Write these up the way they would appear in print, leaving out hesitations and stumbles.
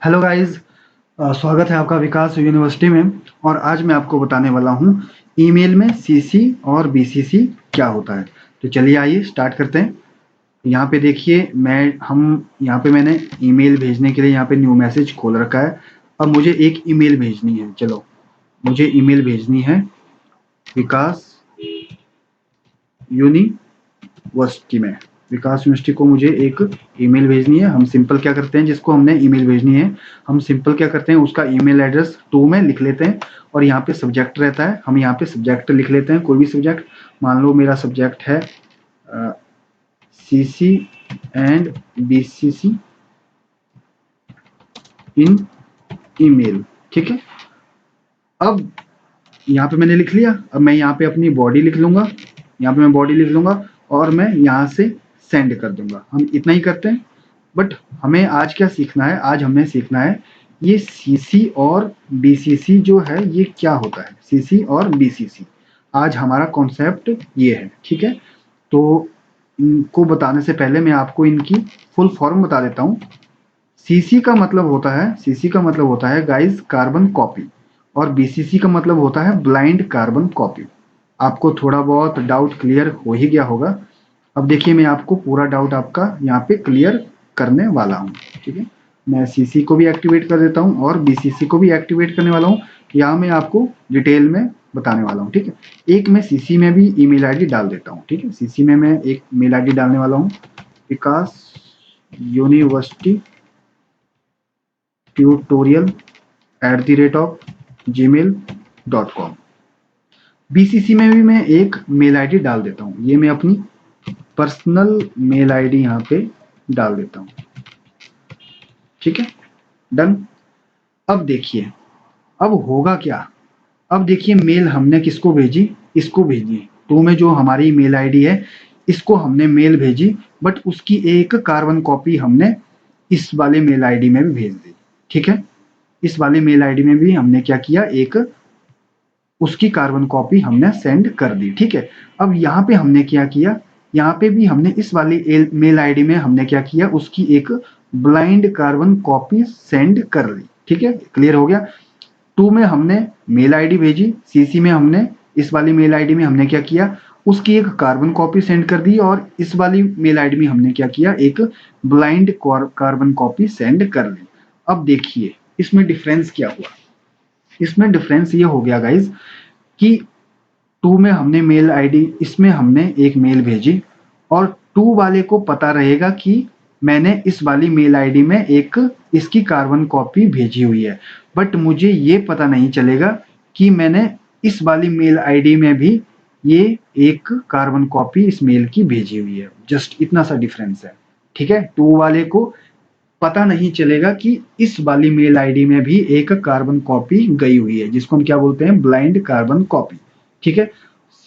Hello guys, स्वागत है आपका विकास यूनिवर्सिटी में। और आज मैं आपको बताने वाला हूँ ईमेल में सीसी और बीसीसी क्या होता है। तो चलिए आइए स्टार्ट करते हैं। यहाँ पे देखिए यहाँ पे मैंने ईमेल भेजने के लिए यहाँ पे न्यू मैसेज खोल रखा है। अब मुझे एक ईमेल भेजनी है। चलो, मुझे ईमेल भेजनी है विकास यूनिवर्सिटी में। विकास यूनिवर्सिटी को मुझे एक ईमेल भेजनी है। हम सिंपल क्या करते हैं, जिसको हमने ईमेल भेजनी है हम सिंपल क्या करते हैं, उसका ईमेल एड्रेस टू में लिख लेते हैं और यहाँ पे सब्जेक्ट रहता है, हम यहाँ पे सब्जेक्ट लिख लेते हैं, कोई भी सब्जेक्ट। मान लो मेरा सब्जेक्ट है CC and BCC in email. ठीक है, अब यहाँ पे मैंने लिख लिया। अब मैं यहाँ पे अपनी बॉडी लिख लूंगा, यहाँ पे मैं बॉडी लिख लूंगा और मैं यहाँ से सेंड कर दूंगा। हम इतना ही करते हैं। बट हमें आज क्या सीखना है, आज हमें सीखना है ये सीसी और बीसीसी जो है ये क्या होता है। सीसी और बीसीसी आज हमारा कॉन्सेप्ट ये है। ठीक है, तो इनको बताने से पहले मैं आपको इनकी फुल फॉर्म बता देता हूँ। सीसी का मतलब होता है गाइस कार्बन कॉपी, और बीसीसी का मतलब होता है ब्लाइंड कार्बन कॉपी। आपको थोड़ा बहुत डाउट क्लियर हो ही गया होगा। अब देखिए, मैं आपको पूरा डाउट आपका यहाँ पे क्लियर करने वाला हूँ। ठीक है, मैं सीसी को भी एक्टिवेट कर देता हूँ और बीसीसी को भी एक्टिवेट करने वाला हूँ। यहाँ मैं आपको डिटेल में बताने वाला हूँ। ठीक है, एक मैं सीसी में भी ईमेल आईडी डाल देता हूँ। ठीक है, सीसी में मैं एक मेल आईडी डालने वाला हूँ, विकास यूनिवर्सिटी tutorial@gmail.com। बीसीसी में भी मैं एक मेल आईडी डाल देता हूँ। ये मैं अपनी पर्सनल मेल आईडी यहाँ पे डाल देता हूँ। ठीक है, डन। अब देखिए, अब होगा क्या। अब देखिए, मेल हमने किसको भेजी, इसको भेजी। टू में जो हमारी मेल आईडी है इसको हमने मेल भेजी, बट उसकी एक कार्बन कॉपी हमने इस वाले मेल आईडी में भी भेज दी। ठीक है, इस वाले मेल आईडी में भी हमने क्या किया, एक उसकी कार्बन कॉपी हमने सेंड कर दी। ठीक है, अब यहाँ पे हमने क्या किया, यहाँ पे भी हमने इस वाली मेल आईडी में हमने क्या किया, उसकी एक ब्लाइंड कार्बन कॉपी सेंड कर दी। ठीक है, क्लियर हो गया। टू में हमने मेल आईडी भेजी, सीसी में हमने इस वाली मेल आईडी में हमने क्या किया, उसकी एक कार्बन कॉपी सेंड कर दी, और इस वाली मेल आईडी में हमने क्या किया, एक ब्लाइंड कार्बन कॉपी सेंड कर दी। अब देखिए इसमें डिफरेंस क्या हुआ। इसमें डिफरेंस ये हो गया गाइज कि टू में हमने मेल आईडी, इसमें हमने एक मेल भेजी और टू वाले को पता रहेगा कि मैंने इस वाली मेल आईडी में एक इसकी कार्बन कॉपी भेजी हुई है। बट मुझे ये पता नहीं चलेगा कि मैंने इस वाली मेल आईडी में भी ये एक कार्बन कॉपी इस मेल की भेजी हुई है। जस्ट इतना सा डिफरेंस है। ठीक है, टू वाले को पता नहीं चलेगा कि इस वाली मेल आईडी में भी एक कार्बन कॉपी गई हुई है, जिसको हम क्या बोलते हैं, ब्लाइंड कार्बन कॉपी। ठीक है,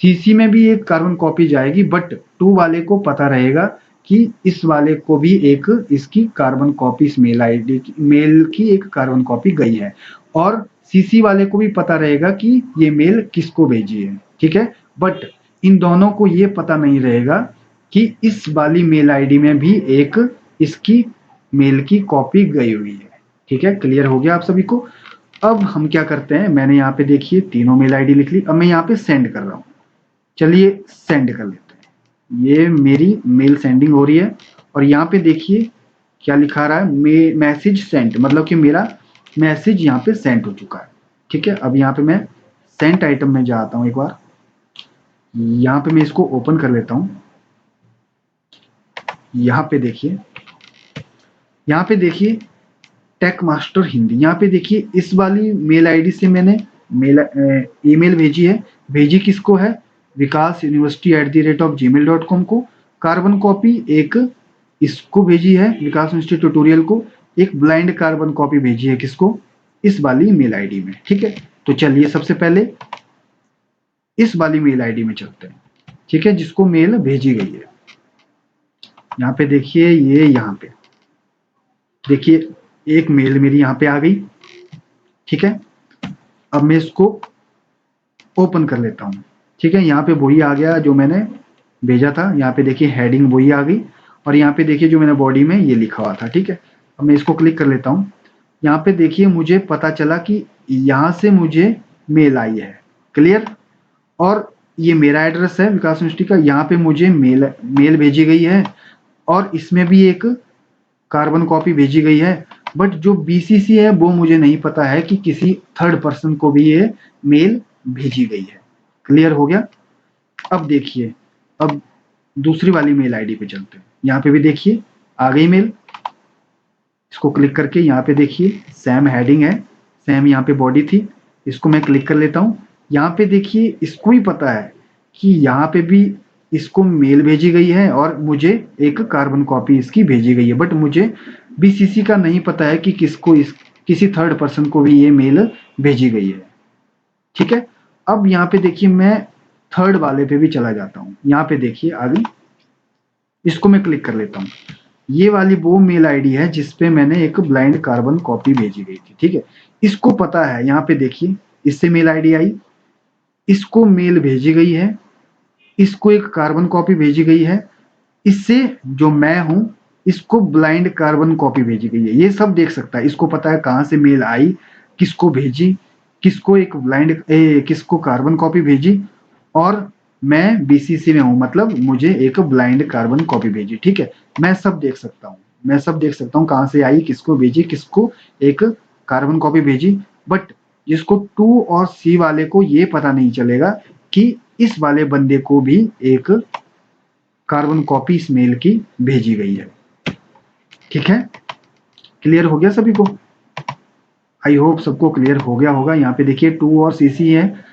सीसी में भी एक कार्बन कॉपी जाएगी, बट टू वाले को पता रहेगा कि इस वाले को भी एक इसकी कार्बन कॉपी, इस मेल आईडी की मेल की एक कार्बन कॉपी गई है, और सीसी वाले को भी पता रहेगा कि ये मेल किसको भेजी है। ठीक है, बट इन दोनों को ये पता नहीं रहेगा कि इस वाली मेल आईडी में भी एक इसकी मेल की कॉपी गई हुई है। ठीक है, क्लियर हो गया आप सभी को। अब हम क्या करते हैं, मैंने यहाँ पे देखिए तीनों मेल आईडी लिख ली। अब मैं यहाँ पे सेंड कर रहा हूँ। चलिए सेंड कर लेते हैं। ये मेरी मेल सेंडिंग हो रही है और यहाँ पे देखिए क्या लिखा रहा है, मैसेज सेंड, मतलब कि मेरा मैसेज यहाँ पे सेंड हो चुका है। ठीक है, अब यहाँ पे मैं सेंट आइटम में जाता हूँ एक बार। यहाँ पे मैं इसको ओपन कर लेता हूँ। यहाँ पे देखिए टेक मास्टर हिंदी। यहाँ पे देखिए इस वाली मेल आईडी से मैंने ईमेल भेजी है। भेजी किसको है, विकास यूनिवर्सिटी@gmail.com को। कार्बन कॉपी एक इसको भेजी है, विकास यूनिवर्सिटी ट्यूटोरियल को। एक ब्लाइंड कार्बन कॉपी भेजी है किसको, इस वाली मेल आईडी में। ठीक है, तो चलिए सबसे पहले इस वाली मेल आईडी में चलते हैं। ठीक है, जिसको मेल भेजी गई है। यहाँ पे देखिए, ये यहाँ पे देखिए एक मेल मेरी यहाँ पे आ गई। ठीक है, अब मैं इसको ओपन कर लेता हूँ। ठीक है, यहाँ पे वही आ गया जो मैंने भेजा था। यहाँ पे देखिए हेडिंग वही आ गई, और यहाँ पे देखिए जो मैंने बॉडी में ये लिखा हुआ था। ठीक है, अब मैं इसको क्लिक कर लेता हूँ। यहाँ पे देखिए मुझे पता चला कि यहाँ से मुझे मेल आई है, क्लियर। और ये मेरा एड्रेस है विकास यूनिवर्सिटी का, यहाँ पे मुझे मेल भेजी गई है और इसमें भी एक कार्बन कॉपी भेजी गई है। बट जो बीसीसी है वो मुझे नहीं पता है कि किसी थर्ड पर्सन को भी ये मेल भेजी गई है। क्लियर हो गया। अब देखिए, अब दूसरी वाली मेल आईडी पे चलते हैं। यहाँ पे भी देखिए आ गई मेल। इसको क्लिक करके यहाँ पे देखिए सैम हेडिंग है, सैम यहाँ पे बॉडी थी, इसको मैं क्लिक कर लेता हूँ। यहाँ पे देखिए इसको ही पता है कि यहाँ पे भी इसको मेल भेजी गई है और मुझे एक कार्बन कॉपी इसकी भेजी गई है। बट मुझे बीसीसी का नहीं पता है कि किसी थर्ड पर्सन को भी ये मेल भेजी गई है। ठीक है। अब यहाँ पे देखिए मैं थर्ड वाले पे भी चला जाता हूँ। यहाँ पे देखिए आगे, इसको मैं क्लिक कर लेता हूँ। ये वाली वो मेल आईडी है जिसपे मैंने एक ब्लाइंड कार्बन कॉपी भेजी गई थी। ठीक है। इसको पता है, यहाँ पे देखिए इससे मेल आईडी आई, इसको मेल भेजी गई है, इसको एक कार्बन कॉपी भेजी गई है, इससे जो मैं हूं इसको ब्लाइंड कार्बन कॉपी भेजी गई है। ये सब देख सकता है, इसको पता है कहां से मेल आई, किसको भेजी, किसको एक किसको कार्बन कॉपी भेजी, और मैं बीसीसी में हूं मतलब मुझे एक ब्लाइंड कार्बन कॉपी भेजी। ठीक है। मैं सब देख सकता हूं, मैं सब देख सकता हूं कहां से आई, किसको भेजी, किसको एक कार्बन कॉपी भेजी। बट जिसको 2 और सी वाले को ये पता नहीं चलेगा कि इस वाले बंदे को भी एक कार्बन कॉपी इस मेल की भेजी गई है। ठीक है। क्लियर हो गया सभी को? आई होप सबको क्लियर हो गया होगा। यहाँ पे देखिए 2 और सीसी है,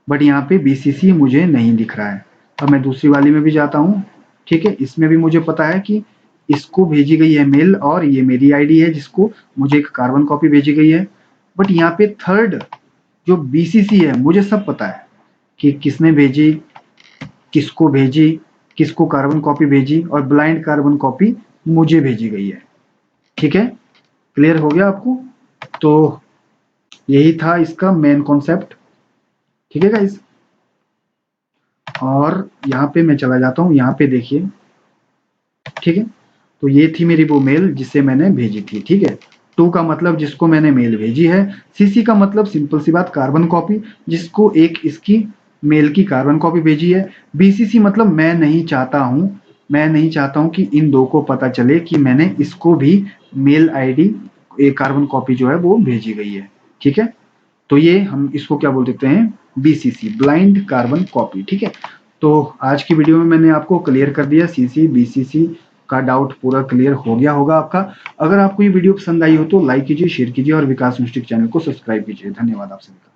बट यहाँ पे बीसीसी मुझे नहीं दिख रहा है। अब मैं दूसरी वाली में भी जाता हूँ। ठीक है। इसमें भी मुझे पता है कि इसको भेजी गई है मेल और ये मेरी आईडी है जिसको मुझे एक कार्बन कॉपी भेजी गई है। बट यहाँ पे थर्ड जो बीसीसी है मुझे सब पता है कि किसने भेजी, किसको भेजी, किसको कार्बन कॉपी भेजी, और ब्लाइंड कार्बन कॉपी मुझे भेजी गई है। ठीक है। क्लियर हो गया आपको? तो यही था इसका मेन कॉन्सेप्ट। ठीक है गाइस। और यहाँ पे मैं चला जाता हूँ, यहाँ पे देखिए। ठीक है। तो ये थी मेरी वो मेल जिसे मैंने भेजी थी। ठीक है। 2 का मतलब जिसको मैंने मेल भेजी है, सीसी का मतलब सिंपल सी बात कार्बन कॉपी, जिसको एक इसकी मेल की कार्बन कॉपी भेजी है। बीसीसी मतलब मैं नहीं चाहता हूं कि इन 2 को पता चले कि मैंने इसको भी मेल आईडी एक कार्बन कॉपी जो है वो भेजी गई है। ठीक है। तो ये हम इसको क्या बोल देते हैं, बीसीसी, ब्लाइंड कार्बन कॉपी। ठीक है। तो आज की वीडियो में मैंने आपको क्लियर कर दिया, सीसी बीसीसी का डाउट पूरा क्लियर हो गया होगा आपका। अगर आपको ये वीडियो पसंद आई हो तो लाइक कीजिए, शेयर कीजिए और विकास यूनिवर्सिटी चैनल को सब्सक्राइब कीजिए। धन्यवाद आप सभी का।